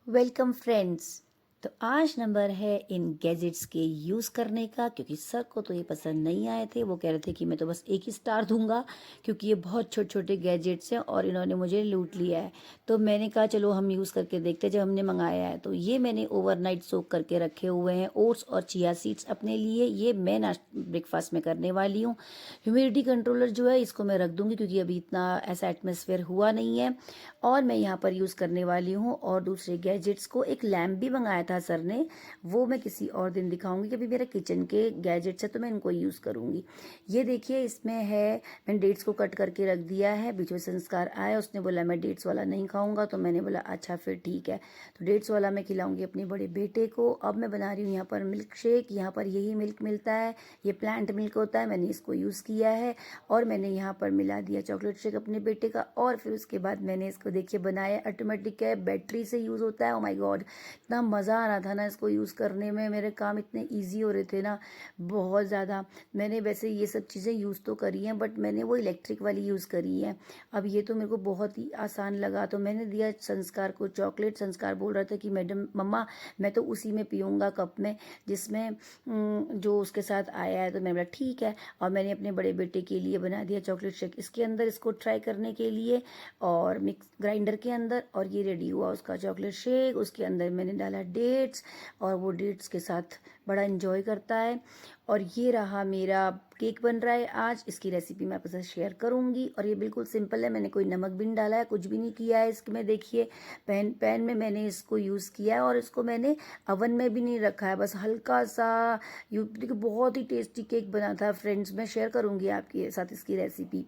Welcome friends. तो आज number है इन गैजेट्स के यूज़ करने का, क्योंकि सर को तो ये पसंद नहीं आए थे। वो कह रहे थे कि मैं तो बस एक ही स्टार दूंगा, क्योंकि ये बहुत छोटे छोटे गैजेट्स हैं और इन्होंने मुझे लूट लिया है। तो मैंने कहा चलो हम यूज़ करके देखते हैं। जब हमने मंगाया है तो ये मैंने ओवरनाइट सोक करके रखे हुए हैं ओट्स और चिया सीड्स अपने लिए। ये मैं ब्रेकफास्ट में करने वाली हूँ। ह्यूमिडिटी कंट्रोलर जो है इसको मैं रख दूंगी, क्योंकि अभी इतना ऐसा एटमॉस्फेयर हुआ नहीं है। और मैं यहाँ पर यूज़ करने वाली हूँ और दूसरे गैजेट्स को। एक लैम्प भी मंगाया था सर ने, वो मैं किसी और दिन दिखाऊंगी। कि अभी मेरा किचन के गैजेट्स है तो मैं इनको यूज़ करूंगी। ये देखिए इसमें है, मैंने डेट्स को कट करके रख दिया है। बीच में संस्कार आया, उसने बोला मैं डेट्स वाला नहीं खाऊंगा, तो मैंने बोला अच्छा फिर ठीक है, तो डेट्स वाला मैं खिलाऊंगी अपने बड़े बेटे को। अब मैं बना रही हूँ यहाँ पर मिल्क शेक। यहाँ पर यही मिल्क मिलता है, ये प्लांट मिल्क होता है, मैंने इसको यूज़ किया है। और मैंने यहाँ पर मिला दिया चॉकलेट शेक अपने बेटे का। और फिर उसके बाद मैंने इसको देखिए बनाया। ऑटोमेटिक है, बैटरी से यूज़ होता है। ओ माय गॉड, इतना मज़ा आ रहा था ना इसको यूज़ करने में। मेरे काम इतने ईजी हो रहे थे ना, बहुत ज़्यादा। मैंने वैसे ये सब चीज़ें यूज़ तो करी हैं, बट मैंने वो इलेक्ट्रिक वाली यूज़ करी है। अब ये तो मेरे को बहुत ही आसान लगा, तो मैंने दिया संस्कार को चॉकलेट। संस्कार बोल रहा था कि मैडम मम्मा मैं तो उसी में पीऊँगा, कप में जिसमें जो उसके साथ आया है। तो मैंने बोला ठीक है। और मैंने अपने बड़े बेटे के लिए बना दिया चॉकलेट शेक इसके अंदर, इसको ट्राई करने के लिए, और मिक्स ग्राइंडर के अंदर। और ये रेडी हुआ उसका चॉकलेट शेक। उसके अंदर मैंने डाला डेट्स, और वो डेट्स के साथ बड़ा इंजॉय करता है। और ये रहा मेरा केक बन रहा है आज। इसकी रेसिपी मैं आपके साथ शेयर करूंगी। और ये बिल्कुल सिंपल है, मैंने कोई नमक भी नहीं डाला है, कुछ भी नहीं किया है इसमें। देखिए पैन में मैंने इसको यूज़ किया है, और इसको मैंने अवन में भी नहीं रखा है, बस हल्का सा। देखिए बहुत ही टेस्टी केक बना था फ्रेंड्स। मैं शेयर करूंगी आपके साथ इसकी रेसिपी।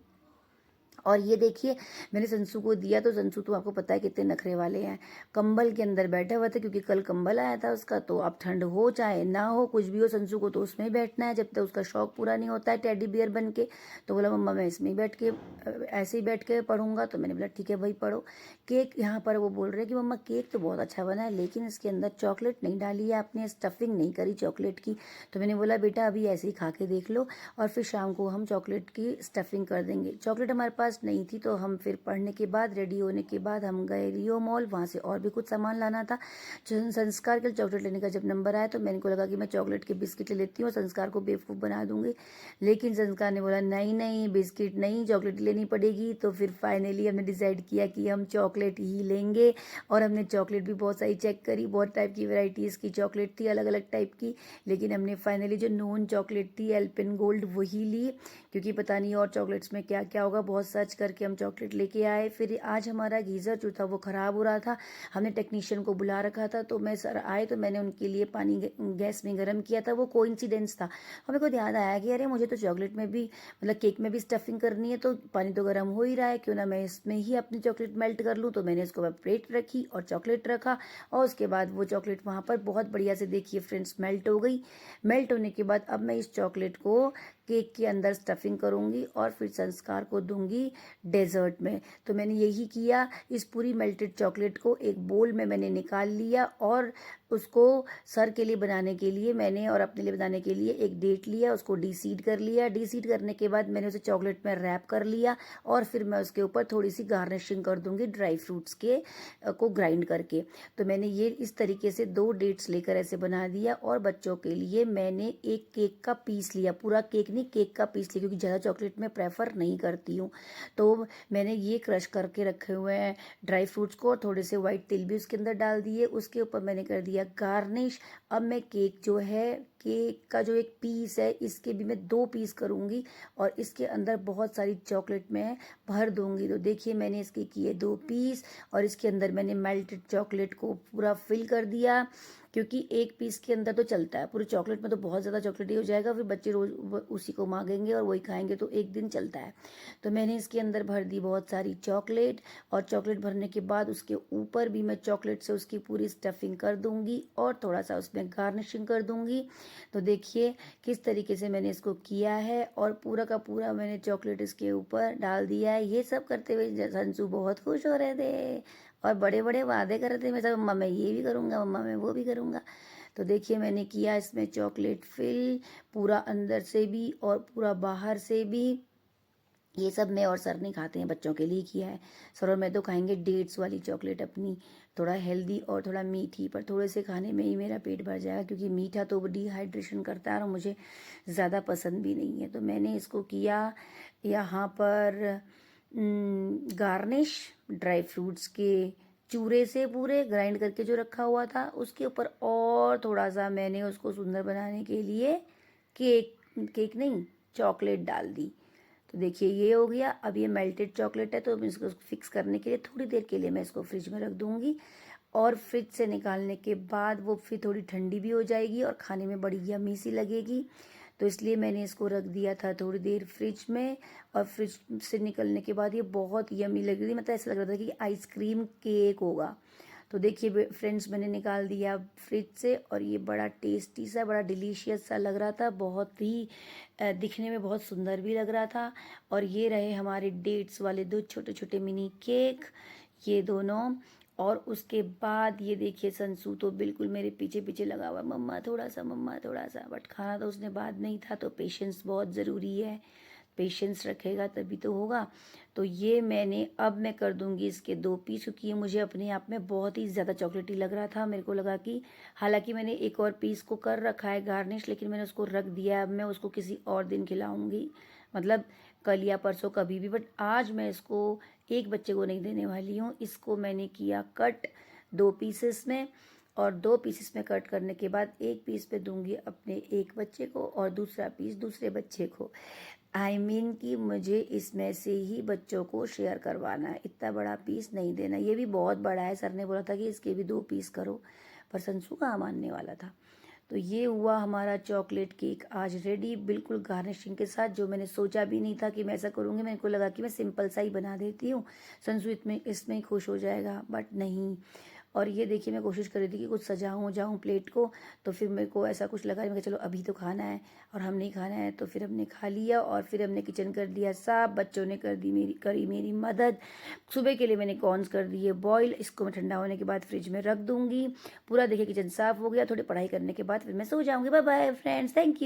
और ये देखिए मैंने संसू को दिया, तो संसू तो आपको पता है कितने नखरे वाले हैं। कंबल के अंदर बैठा हुआ था, क्योंकि कल कंबल आया था उसका। तो अब ठंड हो चाहे ना हो, कुछ भी हो, संसू को तो उसमें ही बैठना है जब तक उसका शौक पूरा नहीं होता है टेडी बियर बन के। तो बोला मम्मा मैं इसमें ही बैठ के ऐसे ही बैठ के पढ़ूंगा। तो मैंने बोला ठीक है भाई पढ़ो। केक यहाँ पर वो बोल रहे हैं कि मम्मा केक तो बहुत अच्छा बना है, लेकिन इसके अंदर चॉकलेट नहीं डाली है आपने, स्टफिंग नहीं करी चॉकलेट की। तो मैंने बोला बेटा अभी ऐसे ही खा के देख लो, और फिर शाम को हम चॉकलेट की स्टफिंग कर देंगे। चॉकलेट हमारे पास नहीं थी, तो हम फिर पढ़ने के बाद, रेडी होने के बाद हम गए रियो मॉल। वहाँ से और भी कुछ सामान लाना था। संस्कार के चॉकलेट लेने का जब नंबर आया, तो मैंने को लगा कि मैं चॉकलेट के बिस्किट ले लेती हूँ, संस्कार को बेवकूफ़ बना दूंगी। लेकिन संस्कार ने बोला नहीं नहीं बिस्किट नहीं, चॉकलेट लेनी पड़ेगी। तो फिर फाइनली हमने डिसाइड किया कि हम चॉकलेट ही लेंगे। और हमने चॉकलेट भी बहुत सारी चेक करी, बहुत टाइप की वेराइटीज़ की चॉकलेट थी, अलग अलग टाइप की। लेकिन हमने फाइनली जो नॉन चॉकलेट थी एल्पिन गोल्ड वही ली, क्योंकि पता नहीं और चॉकलेट्स में क्या क्या होगा। बहुत सर्च करके हम चॉकलेट लेके आए। फिर आज हमारा गीज़र जो था वो ख़राब हो रहा था, हमने टेक्नीशियन को बुला रखा था। तो मैं सर आए तो मैंने उनके लिए पानी गैस में गर्म किया था। वो कोइंसिडेंस था, और मेरे को ध्यान आया कि अरे मुझे तो चॉकलेट में भी, मतलब केक में भी स्टफिंग करनी है, तो पानी तो गर्म हो ही रहा है, क्यों ना मैं इसमें ही अपनी चॉकलेट मेल्ट कर लूँ। तो मैंने इसको प्लेट रखी और चॉकलेट रखा, और उसके बाद वो चॉकलेट वहाँ पर बहुत बढ़िया से देखिए फ्रेंड्स मेल्ट हो गई। मेल्ट होने के बाद अब मैं इस चॉकलेट को केक के अंदर स्टफिंग करूंगी, और फिर संस्कार को दूंगी डेजर्ट में। तो मैंने यही किया। इस पूरी मेल्टेड चॉकलेट को एक बोल में मैंने निकाल लिया, और उसको सर के लिए बनाने के लिए मैंने, और अपने लिए बनाने के लिए एक डेट लिया, उसको डीसीड कर लिया। डीसीड करने के बाद मैंने उसे चॉकलेट में रैप कर लिया, और फिर मैं उसके ऊपर थोड़ी सी गार्निशिंग कर दूंगी ड्राई फ्रूट्स के को ग्राइंड करके। तो मैंने ये इस तरीके से दो डेट्स लेकर ऐसे बना दिया। और बच्चों के लिए मैंने एक केक का पीस लिया, पूरा केक नहीं केक का पीस लिया, क्योंकि ज़्यादा चॉकलेट मैं प्रेफर नहीं करती हूँ। तो मैंने ये क्रश करके रखे हुए हैं ड्राई फ्रूट्स को, और थोड़े से वाइट तिल भी उसके अंदर डाल दिए। उसके ऊपर मैंने कर दिया गार्निश। अब मैं केक जो है, केक का जो एक पीस है, इसके भी मैं दो पीस करूँगी, और इसके अंदर बहुत सारी चॉकलेट मैं भर दूंगी। तो देखिए मैंने इसके किए दो पीस, और इसके अंदर मैंने मेल्टेड चॉकलेट को पूरा फिल कर दिया, क्योंकि एक पीस के अंदर तो चलता है, पूरे चॉकलेट में तो बहुत ज़्यादा चॉकलेट ही हो जाएगा, फिर बच्चे रोज उसी को मांगेंगे और वही खाएंगे, तो एक दिन चलता है। तो मैंने इसके अंदर भर दी बहुत सारी चॉकलेट, और चॉकलेट भरने के बाद उसके ऊपर भी मैं चॉकलेट से उसकी पूरी स्टफिंग कर दूंगी, और थोड़ा सा उसमें गार्निशिंग कर दूंगी। तो देखिए किस तरीके से मैंने इसको किया है, और पूरा का पूरा मैंने चॉकलेट इसके ऊपर डाल दिया है। ये सब करते हुए संसू बहुत खुश हो रहे थे, और बड़े बड़े वादे कर रहे थे, मैं सब मम्मा मैं ये भी करूँगा, मम्मा मैं वो भी करूँगा। तो देखिए मैंने किया इसमें चॉकलेट फिल, पूरा अंदर से भी और पूरा बाहर से भी। ये सब मैं और सर नहीं खाते हैं, बच्चों के लिए किया है। सर और मैं तो खाएंगे डेट्स वाली चॉकलेट अपनी, थोड़ा हेल्दी और थोड़ा मीठी, पर थोड़े से खाने में ही मेरा पेट भर जाएगा, क्योंकि मीठा तो डिहाइड्रेशन करता है और मुझे ज़्यादा पसंद भी नहीं है। तो मैंने इसको किया यहाँ पर गार्निश ड्राई फ्रूट्स के चूरे से, पूरे ग्राइंड करके जो रखा हुआ था उसके ऊपर, और थोड़ा सा मैंने उसको सुंदर बनाने के लिए केक, केक नहीं, चॉकलेट डाल दी। तो देखिए ये हो गया। अब ये मेल्टेड चॉकलेट है, तो इसको फिक्स करने के लिए थोड़ी देर के लिए मैं इसको फ्रिज में रख दूंगी, और फ्रिज से निकालने के बाद वो फिर थोड़ी ठंडी भी हो जाएगी और खाने में बड़ी यम्मी सी लगेगी। तो इसलिए मैंने इसको रख दिया था थोड़ी देर फ्रिज में, और फ्रिज से निकलने के बाद ये बहुत यम्मी लग रही थी, मतलब ऐसा लग रहा था कि आइसक्रीम केक होगा। तो देखिए फ्रेंड्स, मैंने निकाल दिया फ्रिज से, और ये बड़ा टेस्टी सा, बड़ा डिलीशियस सा लग रहा था, बहुत ही दिखने में बहुत सुंदर भी लग रहा था। और ये रहे हमारे डेट्स वाले दो छोटे छोटे मिनी केक, ये दोनों। और उसके बाद ये देखिए संसू तो बिल्कुल मेरे पीछे पीछे लगा हुआ, मम्मा थोड़ा सा, मम्मा थोड़ा सा, बट खाना तो उसने बाद में ही था। तो पेशेंस बहुत ज़रूरी है, पेशेंस रखेगा तभी तो होगा। तो ये मैंने, अब मैं कर दूंगी इसके 2 पीस, क्योंकि ये मुझे अपने आप में बहुत ही ज़्यादा चॉकलेटी लग रहा था। मेरे को लगा कि, हालांकि मैंने एक और पीस को कर रखा है गार्निश, लेकिन मैंने उसको रख दिया। अब मैं उसको किसी और दिन खिलाऊंगी, मतलब कल या परसों कभी भी, बट आज मैं इसको एक बच्चे को नहीं देने वाली हूँ। इसको मैंने किया कट 2 पीसेस में, और 2 पीसेस में कट करने के बाद एक पीस पे दूंगी अपने एक बच्चे को, और दूसरा पीस दूसरे बच्चे को। कि मुझे इसमें से ही बच्चों को शेयर करवाना है, इतना बड़ा पीस नहीं देना। ये भी बहुत बड़ा है, सर ने बोला था कि इसके भी 2 पीस करो, पर संसू कहाँ मानने वाला था। तो ये हुआ हमारा चॉकलेट केक आज रेडी, बिल्कुल गार्निशिंग के साथ, जो मैंने सोचा भी नहीं था कि मैं ऐसा करूँगी। मेरे को लगा कि मैं सिंपल सा ही बना देती हूँ, संसू इसमें ही खुश हो जाएगा, बट नहीं। और ये देखिए, मैं कोशिश कर रही थी कि कुछ सजाऊँ जाऊँ प्लेट को, तो फिर मेरे को ऐसा कुछ लगा, मैं कहा चलो अभी तो खाना है, और हम नहीं खाना है। तो फिर हमने खा लिया, और फिर हमने किचन कर दिया साफ, बच्चों ने करी मेरी मदद। सुबह के लिए मैंने कॉर्न्स कर दिए बॉईल, इसको मैं ठंडा होने के बाद फ्रिज में रख दूंगी। पूरा देखिए किचन साफ हो गया, थोड़ी पढ़ाई करने के बाद फिर मैं सो जाऊंगी। Bye bye friends, thank you.